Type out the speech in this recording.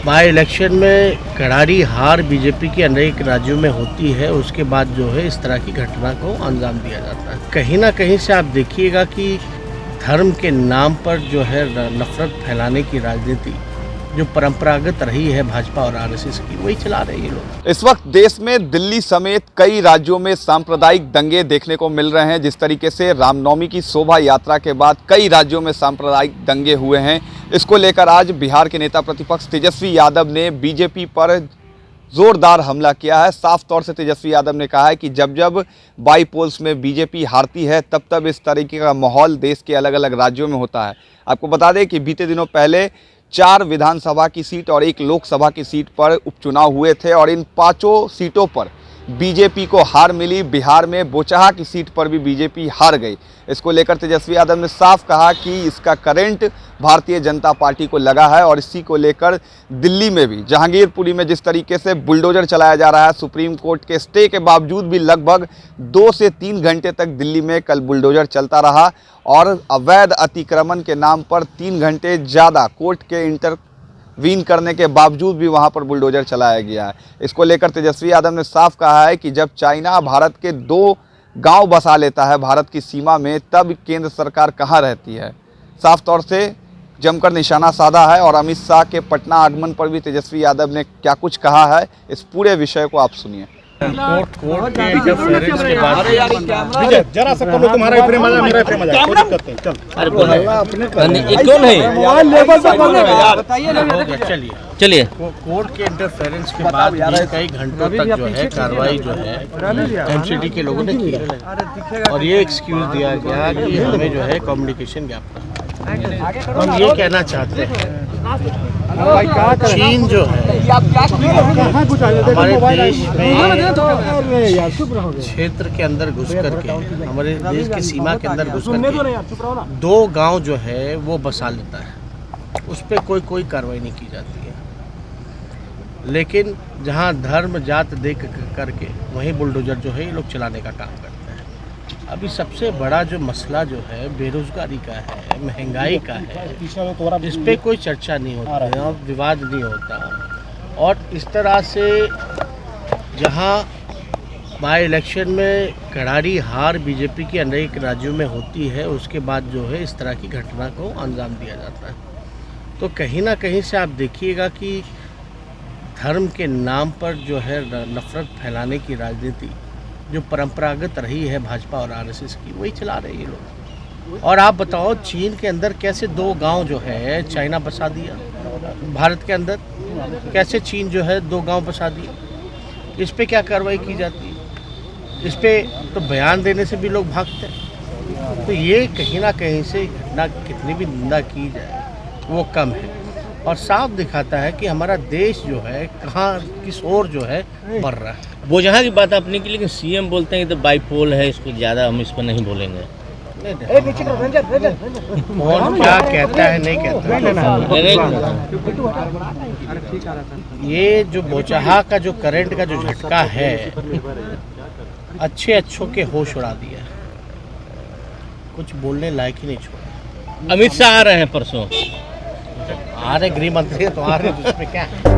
By election में करारी हार बीजेपी के अनेक राज्यों में होती है, उसके बाद जो है इस तरह की घटना को अंजाम दिया जाता है। कहीं ना कहीं से आप देखिएगा कि धर्म के नाम पर जो है नफरत फैलाने की राजनीति जो परंपरागत रही है भाजपा और आरएसएस की, वही चला रहे हैं ये लोग। इस वक्त देश में दिल्ली समेत कई राज्यों में सांप्रदायिक दंगे देखने को मिल रहे हैं। जिस तरीके से रामनवमी की शोभा यात्रा के बाद कई राज्यों में सांप्रदायिक दंगे हुए हैं, इसको लेकर आज बिहार के नेता प्रतिपक्ष तेजस्वी यादव ने बीजेपी पर जोरदार हमला किया है। साफ तौर से तेजस्वी यादव ने कहा है कि जब जब बाई पोल्स में बीजेपी हारती है तब तब इस तरीके का माहौल देश के अलग अलग राज्यों में होता है। आपको बता दें कि बीते दिनों पहले 4 विधानसभा की सीट और 1 लोकसभा की सीट पर उपचुनाव हुए थे और इन 5 सीटों पर बीजेपी को हार मिली। बिहार में बोचहा की सीट पर भी बीजेपी हार गई। इसको लेकर तेजस्वी यादव ने साफ कहा कि इसका करंट भारतीय जनता पार्टी को लगा है और इसी को लेकर दिल्ली में भी जहांगीरपुरी में जिस तरीके से बुलडोजर चलाया जा रहा है, सुप्रीम कोर्ट के स्टे के बावजूद भी लगभग 2 से 3 घंटे तक दिल्ली में कल बुलडोजर चलता रहा और अवैध अतिक्रमण के नाम पर 3 घंटे ज़्यादा कोर्ट के इंटरवीन करने के बावजूद भी वहां पर बुलडोजर चलाया गया है। इसको लेकर तेजस्वी यादव ने साफ कहा है कि जब चाइना भारत के 2 गांव बसा लेता है भारत की सीमा में, तब केंद्र सरकार कहां रहती है। साफ तौर से जमकर निशाना साधा है और अमित शाह के पटना आगमन पर भी तेजस्वी यादव ने क्या कुछ कहा है, इस पूरे विषय को आप सुनिए। कोर्ट के इंटरफेरेंस के बाद जरा सा करो, तुम्हारा फ्रेम आ जाए, मेरा फ्रेम आ जाए, कोशिश करते हैं। चल अरे चलिए चलिए। कोर्ट के इंटरफेरेंस के बाद भी कई घंटों तक जो है कार्रवाई जो है एमसीडी के लोगों ने की है और ये एक्सक्यूज दिया गया कि हमें जो है कम्युनिकेशन गैप रहा। हम ये कहना चाहते हैं, चीन जो है हमारे देश में क्षेत्र के अंदर घुस करके, हमारे देश की सीमा के अंदर घुस करके 2 गांव जो है वो बसा लेता है, उस पर कोई कार्रवाई नहीं की जाती है। लेकिन जहां धर्म जात देख करके वहीं बुलडोजर जो है ये लोग चलाने का काम करते हैं। अभी सबसे बड़ा जो मसला जो है बेरोजगारी का है, महंगाई का है, इस पे कोई चर्चा नहीं होती है, विवाद नहीं होता। और इस तरह से जहां बाई इलेक्शन में करारी हार बीजेपी के अनेक राज्यों में होती है, उसके बाद जो है इस तरह की घटना को अंजाम दिया जाता है। तो कहीं ना कहीं से आप देखिएगा कि धर्म के नाम पर जो है नफरत फैलाने की राजनीति जो परंपरागत रही है भाजपा और आरएसएस की, वही चला रहे हैं ये लोग। और आप बताओ, चीन के अंदर कैसे 2 गांव जो है चाइना बसा दिया, भारत के अंदर कैसे चीन जो है 2 गांव बसा दिया, इस पे क्या कार्रवाई की जाती है? इस पे तो बयान देने से भी लोग भागते हैं। तो ये कहीं ना कहीं से घटना कितनी भी निंदा की जाए वो कम है और साफ दिखाता है कि हमारा देश जो है कहाँ किस ओर जो है बढ़ रहा है। वो जहाँ की बात अपनी की, लेकिन सीएम बोलते हैं कि तो बाईपोल है, इसको ज़्यादा हम इस पर नहीं बोलेंगे। कौन क्या कहता है नहीं कहता, ये जो बोचहा का जो करंट का जो झटका है अच्छों के होश उड़ा दिया है, कुछ बोलने लायक ही नहीं छोड़ा। अमित शाह आ रहे हैं परसों। आ रहे गृह मंत्री तो आ रहे, उसमें क्या है।